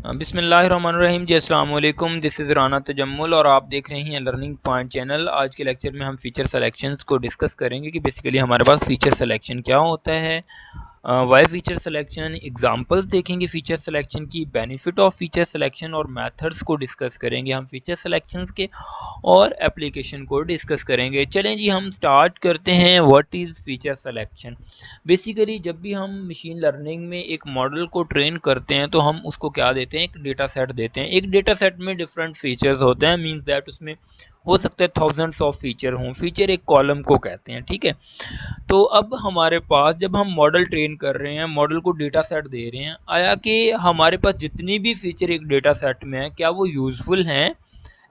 बिस्मिल्लाहिर्रहमानिर्रहीम जी, अस्सलाम वालेकुम। दिस इज़ राना तजम्मुल और आप देख रहे हैं लर्निंग पॉइंट चैनल। आज के लेक्चर में हम फ़ीचर सिलेक्शंस को डिस्कस करेंगे कि बेसिकली हमारे पास फ़ीचर सिलेक्शन क्या होता है, वाई फ़ीचर सिलेक्शन, एग्जांपल्स देखेंगे फ़ीचर सिलेक्शन की, बेनिफिट ऑफ फ़ीचर सिलेक्शन और मेथड्स को डिस्कस करेंगे हम फ़ीचर सिलेक्शंस के, और एप्लीकेशन को डिस्कस करेंगे। चलें जी, हम स्टार्ट करते हैं। What is feature selection. Basically जब भी हम मशीन लर्निंग में एक मॉडल को ट्रेन करते हैं तो हम उसको क्या देते हैं, एक डेटा सेट देते हैं। एक डेटा सेट में डिफरेंट फीचर्स होते हैं, मींस दैट उसमें हो सकता है थाउजेंड्स ऑफ फीचर हों। फीचर एक कॉलम को कहते हैं, ठीक है। तो अब हमारे पास जब हम मॉडल ट्रेन कर रहे हैं, मॉडल को डेटा सेट दे रहे हैं, आया कि हमारे पास जितनी भी फीचर एक डेटा सेट में है क्या वो यूज़फुल हैं।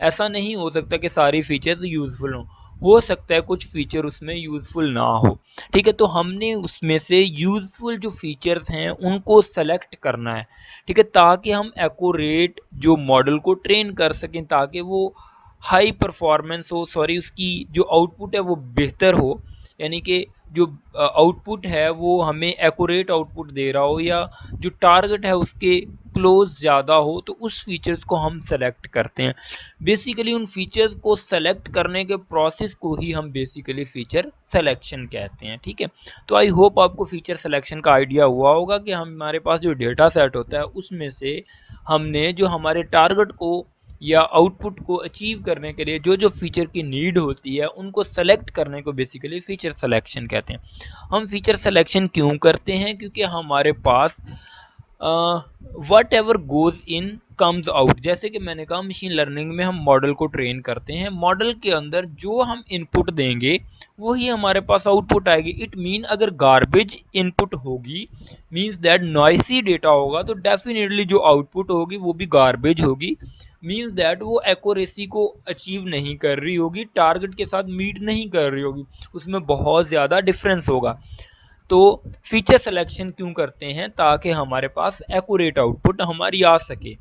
ऐसा नहीं हो सकता कि सारी फीचर्स यूज़फुल हों। हो सकता है कुछ फीचर उसमें यूज़फुल ना हो, ठीक है। तो हमने उसमें से यूज़फुल जो फीचर्स हैं उनको सेलेक्ट करना है, ठीक है, ताकि हम एक्यूरेट जो मॉडल को ट्रेन कर सकें, ताकि वो हाई परफॉर्मेंस हो, सॉरी, उसकी जो आउटपुट है वो बेहतर हो, यानी कि जो आउटपुट है वो हमें एक्यूरेट आउटपुट दे रहा हो, या जो टारगेट है उसके क्लोज ज़्यादा हो, तो उस फीचर्स को हम सेलेक्ट करते हैं। बेसिकली उन फीचर्स को सेलेक्ट करने के प्रोसेस को ही हम बेसिकली फीचर सिलेक्शन कहते हैं, ठीक है। तो आई होप आपको फीचर सिलेक्शन का आइडिया हुआ होगा कि हमारे पास जो डेटा सेट होता है उसमें से हमने जो हमारे टारगेट को या आउटपुट को अचीव करने के लिए जो जो फीचर की नीड होती है उनको सेलेक्ट करने को बेसिकली फीचर सिलेक्शन कहते हैं। हम फीचर सिलेक्शन क्यों करते हैं? क्योंकि हमारे पास whatever goes in comes out. जैसे कि मैंने कहा, मशीन लर्निंग में हम मॉडल को ट्रेन करते हैं, मॉडल के अंदर जो हम इनपुट देंगे वही हमारे पास आउटपुट आएगी। इट मीन अगर गार्बेज इनपुट होगी, मीन्स दैट नॉइसी डेटा होगा, तो डेफिनेटली जो आउटपुट होगी वो भी गार्बेज होगी। मीन्स दैट वो एक्यूरेसी को अचीव नहीं कर रही होगी, टारगेट के साथ मीट नहीं कर रही होगी, उसमें बहुत ज़्यादा डिफरेंस होगा। तो फीचर सिलेक्शन क्यों करते हैं? ताकि हमारे पास एक्यूरेट आउटपुट हमारी आ सके,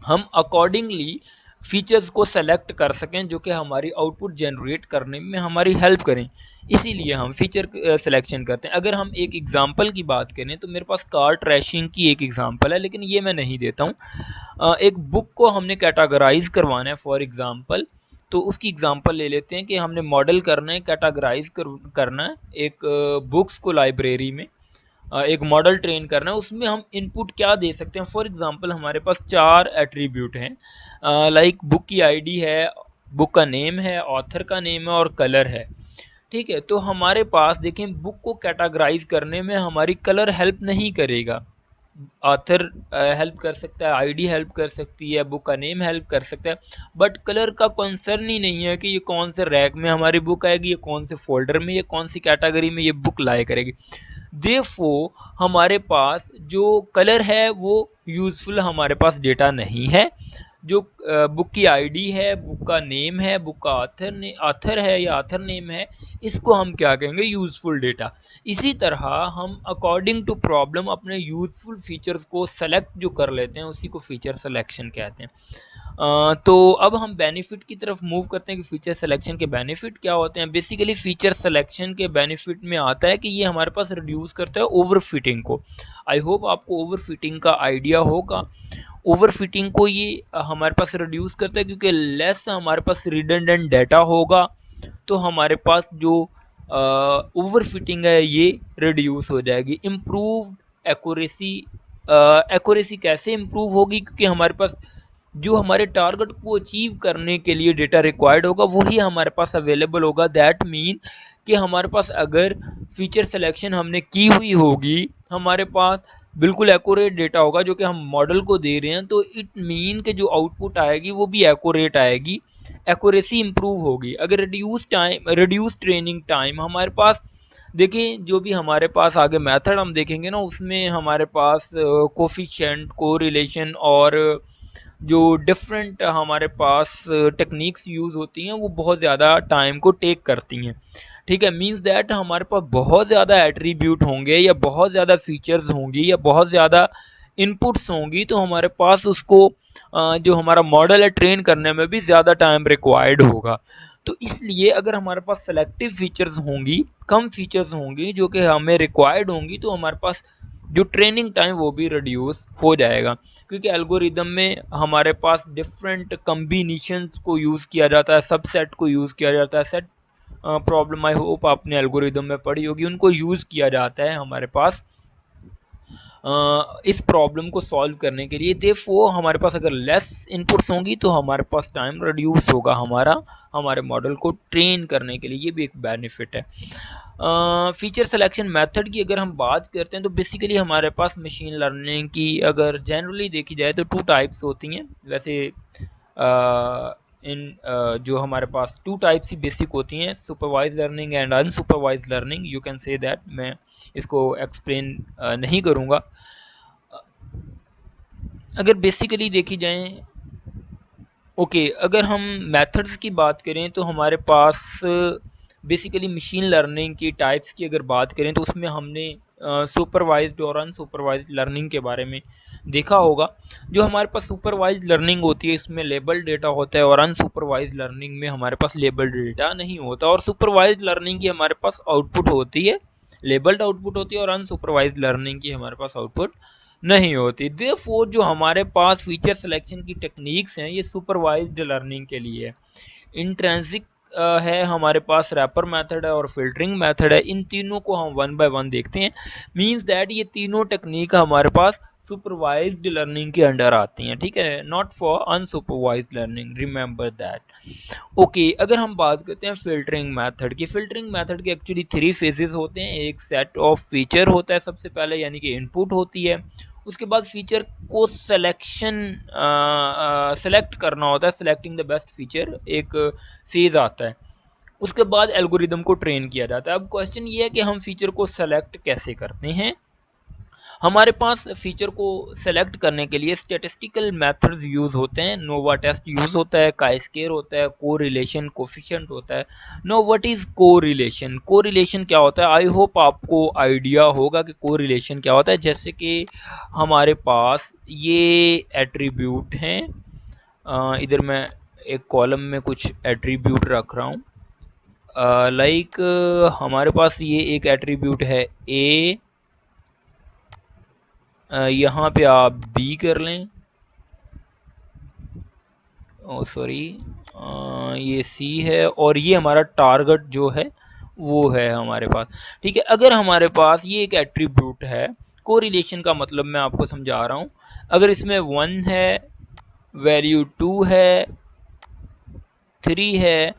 हम अकॉर्डिंगली फीचर्स को सेलेक्ट कर सकें जो कि हमारी आउटपुट जनरेट करने में हमारी हेल्प करें। इसीलिए हम फीचर सिलेक्शन करते हैं। अगर हम एक एग्जांपल की बात करें तो मेरे पास कार ट्रैशिंग की एक एग्जांपल है, लेकिन ये मैं नहीं देता हूँ। एक बुक को हमने कैटेगराइज करवाना है फॉर एग्जांपल, तो उसकी एग्जांपल ले लेते हैं कि हमने मॉडल करना है, कैटेगराइज करना है एक बुक्स को लाइब्रेरी में, एक मॉडल ट्रेन करना है। उसमें हम इनपुट क्या दे सकते हैं? फॉर एग्जांपल हमारे पास 4 एट्रीब्यूट हैं, लाइक बुक की आईडी है, बुक का नेम है, ऑथर का नेम है और कलर है, ठीक है। तो हमारे पास देखें, बुक को कैटेगराइज करने में हमारी कलर हेल्प नहीं करेगा, ऑथर हेल्प कर सकता है, आईडी हेल्प कर सकती है, बुक का नेम हेल्प कर सकता है, बट कलर का कंसर्न ही नहीं है कि ये कौन से रैक में हमारी बुक आएगी, ये कौन से फोल्डर में, ये कौन सी कैटेगरी में ये बुक लाया करेगी। देयरफॉर हमारे पास जो कलर है वो यूज़फुल हमारे पास डेटा नहीं है। जो बुक की आईडी है, बुक का नेम है, बुक का ऑथर है या ऑथर नेम है, इसको हम क्या कहेंगे? Useful data. इसी तरह हम अकॉर्डिंग टू प्रॉब्लम अपने यूज़फुल फीचर्स को सेलेक्ट जो कर लेते हैं उसी को फीचर सिलेक्शन कहते हैं। तो अब हम बेनिफिट की तरफ मूव करते हैं कि फीचर सिलेक्शन के बेनिफिट क्या होते हैं। बेसिकली फीचर सिलेक्शन के बेनिफिट में आता है कि ये हमारे पास रिड्यूस करता है ओवरफिटिंग को। आई होप आपको ओवरफिटिंग का आइडिया होगा। ओवरफिटिंग को ये हमारे पास रिड्यूस करता है क्योंकि लेस हमारे पास रिडंडेंट डाटा होगा, तो हमारे पास जो ओवरफिटिंग है ये रिड्यूस हो जाएगी। Improve accuracy. एक्यूरेसी कैसे इम्प्रूव होगी? क्योंकि हमारे पास जो हमारे टारगेट को अचीव करने के लिए डेटा रिक्वायर्ड होगा वही हमारे पास अवेलेबल होगा। दैट मीन कि हमारे पास अगर फीचर सिलेक्शन हमने की हुई होगी, हमारे पास बिल्कुल एक्यूरेट डेटा होगा जो कि हम मॉडल को दे रहे हैं, तो इट मीन कि जो आउटपुट आएगी वो भी एक्यूरेट आएगी, एक्यूरेसी इंप्रूव होगी। अगर रिड्यूस ट्रेनिंग टाइम हमारे पास, देखिए जो भी हमारे पास आगे मेथड हम देखेंगे ना, उसमें हमारे पास कोफिशिएंट, कोरिलेशन और जो डिफरेंट हमारे पास टेक्निक्स यूज़ होती हैं वो बहुत ज़्यादा टाइम को टेक करती हैं, ठीक है। मींस दैट हमारे पास बहुत ज़्यादा एट्रीब्यूट होंगे या बहुत ज़्यादा फीचर्स होंगी या बहुत ज़्यादा इनपुट्स होंगी, तो हमारे पास उसको जो हमारा मॉडल है ट्रेन करने में भी ज़्यादा टाइम रिक्वायर्ड होगा। तो इसलिए अगर हमारे पास सेलेक्टिव फीचर्स होंगी, कम फीचर्स होंगी जो कि हमें रिक्वायर्ड होंगी, तो हमारे पास जो ट्रेनिंग टाइम वो भी रिड्यूस हो जाएगा, क्योंकि एल्गोरिदम में हमारे पास डिफरेंट कम्बिनेशंस को यूज़ किया जाता है, सबसेट को यूज़ किया जाता है। सेट प्रॉब्लम आई होप आपने एल्गोरिदम में पढ़ी होगी, उनको यूज़ किया जाता है हमारे पास इस प्रॉब्लम को सॉल्व करने के लिए। देयरफॉर हमारे पास अगर लेस इनपुट्स होंगी तो हमारे पास टाइम रिड्यूस होगा हमारे मॉडल को ट्रेन करने के लिए, ये भी एक बेनिफिट है। फीचर सिलेक्शन मेथड की अगर हम बात करते हैं तो बेसिकली हमारे पास मशीन लर्निंग की अगर जनरली देखी जाए तो 2 टाइप्स होती हैं। वैसे जो हमारे पास 2 टाइप्स ही बेसिक होती हैं, supervise learning and unsupervise learning, you can say that. मैं इसको एक्सप्लेन नहीं करूँगा। अगर बेसिकली देखी जाए अगर हम मेथड्स की बात करें तो हमारे पास बेसिकली मशीन लर्निंग की टाइप्स की अगर बात करें तो उसमें हमने सुपरवाइज्ड और अनसुपरवाइज्ड लर्निंग के बारे में देखा होगा। जो हमारे पास सुपरवाइज्ड लर्निंग होती है इसमें लेबल डेटा होता है, और अनसुपरवाइज्ड लर्निंग में हमारे पास लेबल डेटा नहीं होता। और सुपरवाइज्ड लर्निंग की हमारे पास आउटपुट होती है, लेबल्ड आउटपुट होती है, और अनसुपरवाइज्ड लर्निंग की हमारे पास आउटपुट नहीं होती। देयरफॉर जो हमारे पास फीचर सिलेक्शन की टेक्निक्स हैं ये सुपरवाइज्ड लर्निंग के लिए है। इंट्रिंसिक है हमारे पास, रैपर मेथड है और फिल्टरिंग मेथड है। इन तीनों को हम वन बाय वन देखते हैं। मींस दैट ये तीनों टेक्निक हमारे पास सुपरवाइज्ड लर्निंग के अंडर आती हैं, ठीक है, not for unsupervised learning, remember that. अगर हम बात करते हैं फिल्टरिंग मेथड की, फिल्टरिंग मेथड के एक्चुअली 3 फेजेस होते हैं। एक सेट ऑफ फीचर होता है सबसे पहले, यानी कि इनपुट होती है। उसके बाद फीचर को सेलेक्ट करना होता है, सेलेक्टिंग द बेस्ट फीचर एक फेज आता है। उसके बाद एल्गोरिदम को ट्रेन किया जाता है। अब क्वेश्चन ये है कि हम फीचर को सेलेक्ट कैसे करते हैं। हमारे पास फीचर को सेलेक्ट करने के लिए स्टैटिस्टिकल मेथड्स यूज़ होते हैं। नोवा टेस्ट यूज़ होता है, काई-स्क्वायर होता है, कोरिलेशन कोफिशिएंट होता है। Know what is correlation? Correlation क्या होता है? आई होप आपको आइडिया होगा कि कोरिलेशन क्या होता है। जैसे कि हमारे पास ये एट्रीब्यूट हैं, इधर मैं एक कॉलम में कुछ एट्रीब्यूट रख रहा हूँ। लाइक हमारे पास ये एक एट्रीब्यूट है ए, यहाँ पे आप बी कर लें, सॉरी ये सी है, और ये हमारा टारगेट जो है वो है हमारे पास, ठीक है। अगर हमारे पास ये एक एट्रीब्यूट है, कोरिलेशन का मतलब मैं आपको समझा रहा हूँ। अगर इसमें 1 है, वैल्यू 2 है, 3 है,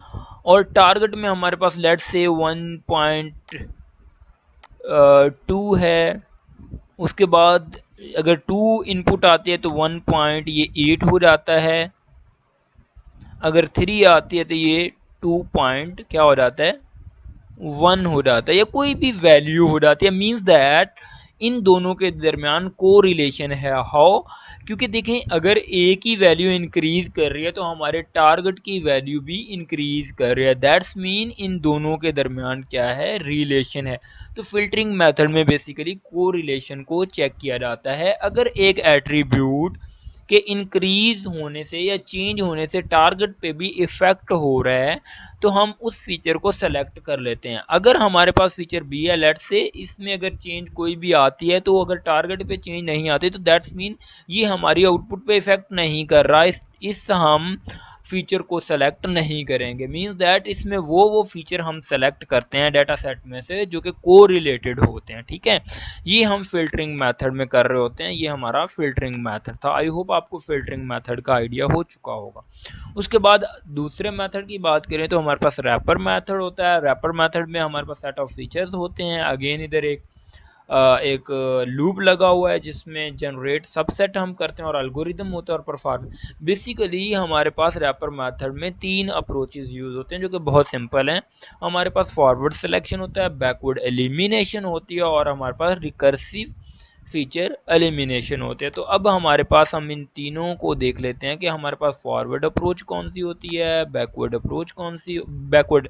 और टारगेट में हमारे पास लेट्स से 1.2 है। उसके बाद अगर 2 इनपुट आती है तो 1 पॉइंट ये 8 हो जाता है। अगर 3 आती है तो ये 2 पॉइंट क्या हो जाता है, 1 हो जाता है, या कोई भी वैल्यू हो जाती है। मीन्स दैट इन दोनों के दरमियान कोरिलेशन है। हाउ? क्योंकि देखें अगर ए की वैल्यू इंक्रीज कर रही है तो हमारे टारगेट की वैल्यू भी इंक्रीज कर रही है। दैट्स मीन इन दोनों के दरमियान क्या है, रिलेशन है। तो फिल्टरिंग मेथड में बेसिकली कोरिलेशन को चेक किया जाता है। अगर एक एट्रीब्यूट के इंक्रीज होने से या चेंज होने से टारगेट पे भी इफेक्ट हो रहा है तो हम उस फीचर को सेलेक्ट कर लेते हैं। अगर हमारे पास फीचर बी है, लेट्स से इसमें अगर चेंज कोई भी आती है तो अगर टारगेट पे चेंज नहीं आती तो दैट्स मीन ये हमारी आउटपुट पे इफेक्ट नहीं कर रहा, इस हम फीचर को सेलेक्ट नहीं करेंगे। मींस दैट इसमें वो फीचर हम सेलेक्ट करते हैं डाटा सेट में से जो कि को रिलेटेड होते हैं, ठीक है। ये हम फिल्टरिंग मेथड में कर रहे होते हैं। ये हमारा फिल्टरिंग मेथड था। आई होप आपको फिल्टरिंग मेथड का आइडिया हो चुका होगा। उसके बाद दूसरे मेथड की बात करें तो हमारे पास रैपर मेथड होता है। रैपर मेथड में हमारे पास सेट ऑफ फीचर्स होते हैं। अगेन इधर एक लूप लगा हुआ है जिसमें जनरेट सबसेट हम करते हैं और एल्गोरिदम होता है और परफॉर्म। बेसिकली हमारे पास रैपर मेथड में 3 अप्रोचेस यूज होते हैं जो कि बहुत सिंपल हैं। हमारे पास फॉरवर्ड सिलेक्शन होता है, बैकवर्ड एलिमिनेशन होती है, और हमारे पास रिकर्सिव फीचर एलिमिनेशन होते हैं। तो अब हमारे पास हम इन तीनों को देख लेते हैं कि हमारे पास फॉरवर्ड अप्रोच कौन सी होती है, बैकवर्ड अप्रोच कौन सी, बैकवर्ड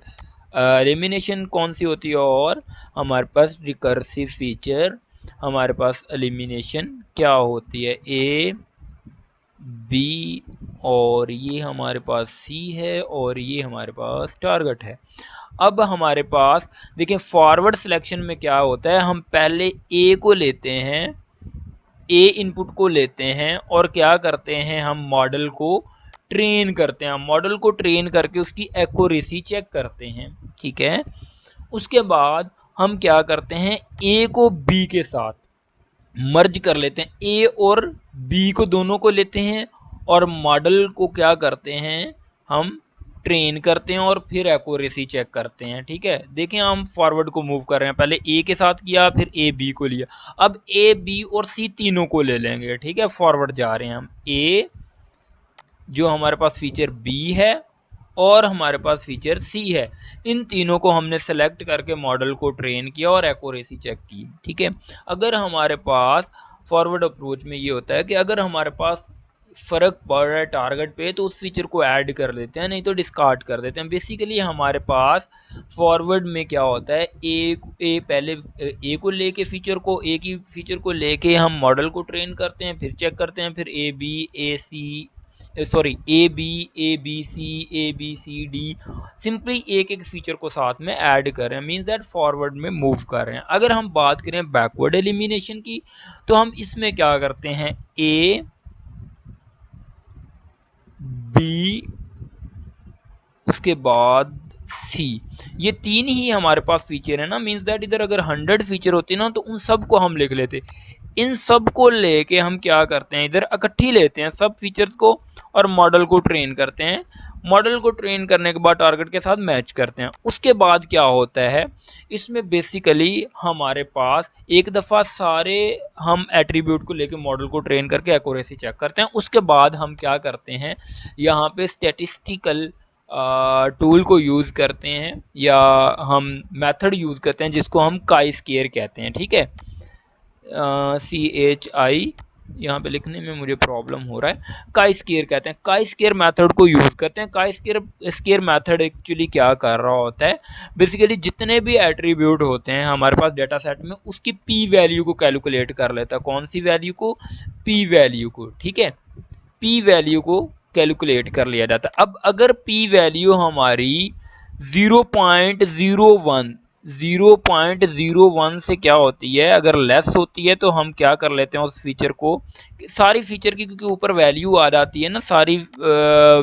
एलिमिनेशन कौन सी होती है, और हमारे पास रिकर्सिव फीचर हमारे पास एलिमिनेशन क्या होती है। ए, बी, और ये हमारे पास सी है, और ये हमारे पास टारगेट है। अब हमारे पास देखिए फॉरवर्ड सिलेक्शन में क्या होता है, हम पहले ए को लेते हैं, ए इनपुट को लेते हैं और क्या करते हैं, हम मॉडल को ट्रेन करते हैं, मॉडल को ट्रेन करके उसकी एक्यूरेसी चेक करते हैं। ठीक है, उसके बाद हम क्या करते हैं, ए को बी के साथ मर्ज कर लेते हैं, ए और बी को दोनों को लेते हैं और मॉडल को क्या करते हैं, हम ट्रेन करते हैं और फिर एक्यूरेसी चेक करते हैं। ठीक है, देखें हम फॉरवर्ड को मूव कर रहे हैं, पहले ए के साथ किया, फिर ए बी को लिया, अब ए बी और सी तीनों को ले लेंगे। ठीक है, फॉरवर्ड जा रहे हैं हम, ए जो हमारे पास फीचर बी है और हमारे पास फीचर सी है, इन तीनों को हमने सेलेक्ट करके मॉडल को ट्रेन किया और एक्यूरेसी चेक की। ठीक है, अगर हमारे पास फॉरवर्ड अप्रोच में ये होता है कि अगर हमारे पास फ़र्क पड़ रहा है टारगेट पे तो उस फीचर को ऐड कर देते हैं, नहीं तो डिस्कार्ड कर देते हैं। बेसिकली हमारे पास फॉरवर्ड में क्या होता है, ए पहले ए को लेके फीचर को, ए की फीचर को लेके हम मॉडल को ट्रेन करते हैं, फिर चेक करते हैं, फिर A B C D simply एक एक फीचर को साथ में ऐड कर रहे हैं, मीन्स दैट फॉरवर्ड में मूव कर रहे हैं। अगर हम बात करें बैकवर्ड एलिमिनेशन की तो हम इसमें क्या करते हैं, ए बी उसके बाद सी, ये तीन ही हमारे पास फीचर है ना, मीन्स दैट इधर अगर 100 फीचर होती ना तो उन सब को हम लिख लेते, इन सब को लेके हम क्या करते हैं, इधर इकट्ठी लेते हैं सब फीचर्स को और मॉडल को ट्रेन करते हैं, मॉडल को ट्रेन करने के बाद टारगेट के साथ मैच करते हैं। उसके बाद क्या होता है, इसमें बेसिकली हमारे पास एक दफ़ा सारे हम एट्रीब्यूट को लेके मॉडल को ट्रेन करके एक्यूरेसी चेक करते हैं, उसके बाद हम क्या करते हैं, यहाँ पे स्टैटिस्टिकल टूल को यूज़ करते हैं या हम मेथड यूज़ करते हैं जिसको हम काई स्केयर कहते हैं। ठीक है, CHI यहाँ पे लिखने में मुझे प्रॉब्लम हो रहा है, काई स्केयर कहते हैं, काई स्केयर मेथड को यूज़ करते हैं। काई स्केयर मेथड एक्चुअली क्या कर रहा होता है, बेसिकली जितने भी एट्रीब्यूट होते हैं हमारे पास डेटा सेट में उसकी पी वैल्यू को कैलकुलेट कर लेता है। कौन सी वैल्यू को, पी वैल्यू को। ठीक है, पी वैल्यू को कैलकुलेट कर लिया जाता है। अब अगर पी वैल्यू हमारी 0.01 से क्या होती है, अगर लेस होती है तो हम क्या कर लेते हैं, उस फीचर को, सारी फीचर की क्योंकि ऊपर वैल्यू आ जाती है ना, सारी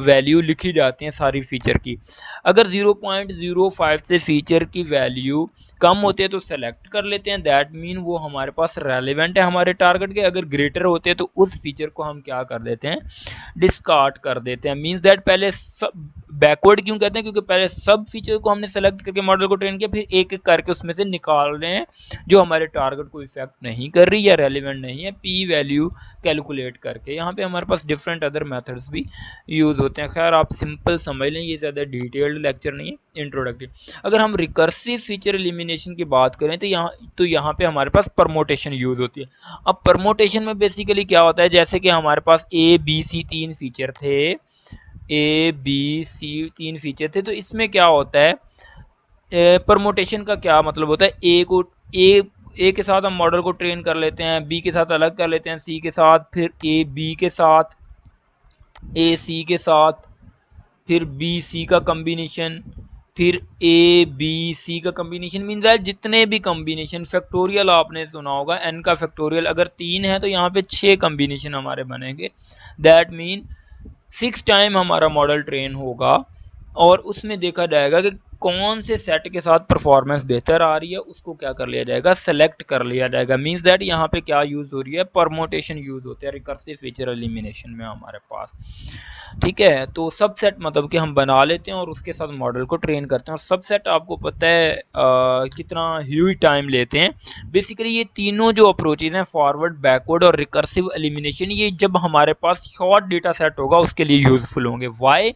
वैल्यू लिखी जाती हैं सारी फीचर की, अगर 0.05 से फीचर की वैल्यू कम होती है तो सेलेक्ट कर लेते हैं, दैट मीन वो हमारे पास रेलेवेंट है हमारे टारगेट के। अगर ग्रेटर होते हैं तो उस फीचर को हम क्या कर देते हैं, डिस्कार्ड कर देते हैं। मींस दैट पहले सब बैकवर्ड क्यों कहते हैं, क्योंकि पहले सब फीचर को हमने सेलेक्ट करके मॉडल को ट्रेन किया, फिर एक एक करके उसमें से निकाल रहे हैं जो हमारे टारगेट को इफेक्ट नहीं कर रही या रेलिवेंट नहीं है, पी वैल्यू कैलकुलेट करके। यहाँ पे हमारे पास डिफरेंट अदर मेथड्स भी यूज़ होते हैं। खैर आप सिंपल समझ लें, ये ज़्यादा डिटेल्ड लेक्चर नहीं है, इंट्रोडक्टिव। अगर हम रिकर्सिव फीचर एलिमिनेशन की बात करें तो यहाँ पे हमारे पास परमोटेशन यूज़ होती है। अब परमोटेशन में बेसिकली क्या होता है, जैसे कि हमारे पास ए बी सी तीन फीचर थे, ए बी सी तीन फीचर थे, तो इसमें क्या होता है, परमोटेशन का क्या मतलब होता है, ए के साथ हम मॉडल को ट्रेन कर लेते हैं, बी के साथ अलग कर लेते हैं, सी के साथ, फिर ए बी के साथ, ए सी के साथ, फिर बी सी का कम्बिनेशन, फिर ए बी सी का कम्बिनेशन। मीन है जितने भी कम्बिनेशन, फैक्टोरियल आपने सुना होगा, एन का फैक्टोरियल अगर 3 है तो यहाँ पे 6 कम्बिनेशन हमारे बनेंगे, दैट मीन 6 टाइम हमारा मॉडल ट्रेन होगा और उसमें देखा जाएगा कि कौन से सेट के साथ परफॉर्मेंस बेहतर आ रही है, उसको क्या कर लिया जाएगा, सेलेक्ट कर लिया जाएगा। मींस दैट यहाँ पे क्या यूज़ हो रही है, परमोटेशन यूज़ होते हैं रिकर्सिव फीचर एलिमिनेशन में हमारे पास। ठीक है, तो सबसेट मतलब कि हम बना लेते हैं और उसके साथ मॉडल को ट्रेन करते हैं, और सबसेट आपको पता है कितना ह्यूज टाइम लेते हैं। बेसिकली ये तीनों जो अप्रोचेज हैं, फॉरवर्ड, बैकवर्ड और रिकर्सिव एलिमिनेशन, ये जब हमारे पास शॉर्ट डेटा सेट होगा उसके लिए यूजफुल होंगे। वाई,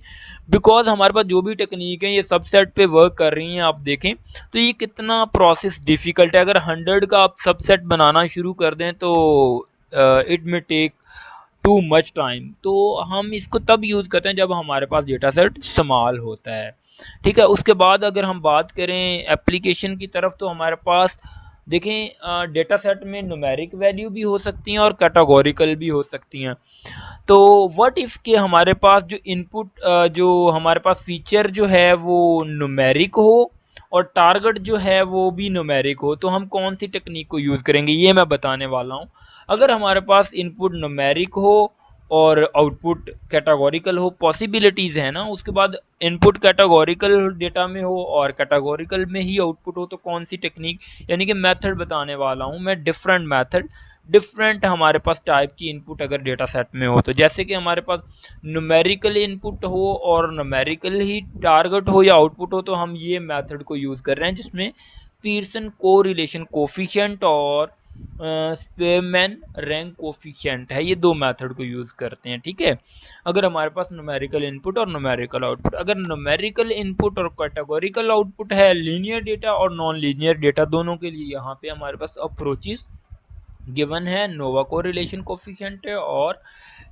बिकॉज हमारे पास जो भी टेक्निक है ये सबसेट पे वर्क कर रही हैं। आप देखें तो ये कितना प्रोसेस डिफिकल्ट है, अगर 100 का आप सबसेट बनाना शुरू कर दें तो इट में टेक टू मच टाइम। तो हम इसको तब यूज़ करते हैं जब हमारे पास डेटा सेट स्मॉल होता है। ठीक है, उसके बाद अगर हम बात करें एप्लीकेशन की तरफ तो हमारे पास देखें डेटा सेट में न्यूमेरिक वैल्यू भी हो सकती हैं और कैटेगोरिकल भी हो सकती हैं। तो व्हाट इफ़ के हमारे पास जो इनपुट जो हमारे पास फीचर जो है वो न्यूमेरिक हो और टारगेट जो है वो भी न्यूमेरिक हो, तो हम कौन सी टेक्निक को यूज़ करेंगे ये मैं बताने वाला हूँ। अगर हमारे पास इनपुट न्यूमेरिक हो और आउटपुट कैटेगोरिकल हो, पॉसिबिलिटीज़ है ना, उसके बाद इनपुट कैटेगोरिकल डेटा में हो और कैटेगोरिकल में ही आउटपुट हो, तो कौन सी टेक्निक यानी कि मेथड बताने वाला हूँ मैं, डिफरेंट मेथड, डिफरेंट हमारे पास टाइप की इनपुट अगर डेटा सेट में हो, तो जैसे कि हमारे पास न्यूमेरिकल इनपुट हो और न्यूमेरिकल ही टारगेट हो या आउटपुट हो, तो हम ये मेथड को यूज़ कर रहे हैं जिसमें पीयरसन कोरिलेशन कोफिशिएंट और स्पेमैन रैंक कोफिशिएंट है, ये दो मेथड को यूज़ करते हैं। ठीक है, अगर हमारे पास न्यूमेरिकल इनपुट और न्यूमेरिकल आउटपुट, अगर न्यूमेरिकल इनपुट और कैटेगोरिकल आउटपुट है, लीनियर डेटा और नॉन लीनियर डेटा दोनों के लिए यहाँ पे हमारे पास अप्रोचेस गिवन है, नोवा कोरिलेशन कोफिशिएंट है और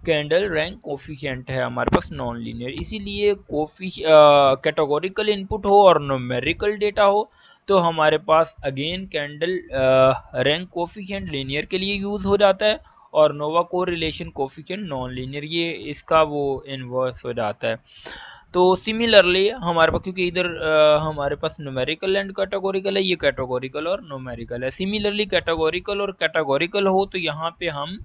कैंडल रैंक कोफिशिएंट है हमारे पास नॉन लीनियर। इसीलिए कैटेगोरिकल इनपुट हो और न्यूमेरिकल डेटा हो तो हमारे पास again Kendall rank coefficient linear के लिए यूज़ हो जाता है और ANOVA correlation coefficient non linear, ये इसका वो इन्वर्स हो जाता है। तो सिमिलरली हमारे पास, क्योंकि इधर हमारे पास न्यूमेरिकल एंड कैटेगोरिकल है, ये कैटेगोरिकल और न्यूमेरिकल है। सिमिलरली कैटेगोरिकल और कैटेगोरिकल हो तो यहाँ पे हम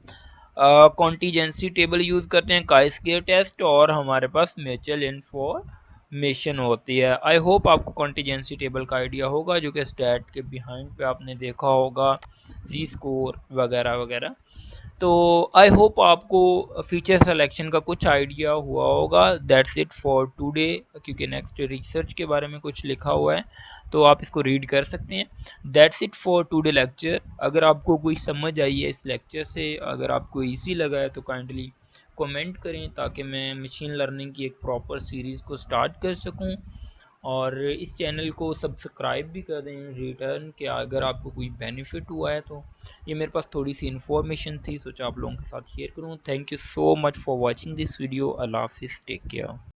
कॉन्टीजेंसी टेबल यूज़ करते हैं, काई-स्क्वायर टेस्ट, और हमारे पास म्यूचुअल इन्फॉर्मेशन होती है। आई होप आपको कॉन्टीजेंसी टेबल का आइडिया होगा, जो कि स्टैट के बिहाइंड पे आपने देखा होगा, जी स्कोर वगैरह वगैरह। तो आई होप आपको फीचर सिलेक्शन का कुछ आइडिया हुआ होगा। दैट्स इट फॉर टुडे, क्योंकि नेक्स्ट रिसर्च के बारे में कुछ लिखा हुआ है तो आप इसको रीड कर सकते हैं। That's it for today lecture. अगर आपको कोई समझ आई है इस लेक्चर से, अगर आपको इजी लगा है तो काइंडली कमेंट करें ताकि मैं मशीन लर्निंग की एक प्रॉपर सीरीज़ को स्टार्ट कर सकूं, और इस चैनल को सब्सक्राइब भी कर दें रिटर्न के, अगर आपको कोई बेनिफिट हुआ है तो। ये मेरे पास थोड़ी सी इन्फॉर्मेशन थी, सोचा आप लोगों के साथ शेयर करूं। Thank you so much for watching this video. अल्लाह हाफिज़, टेक केयर।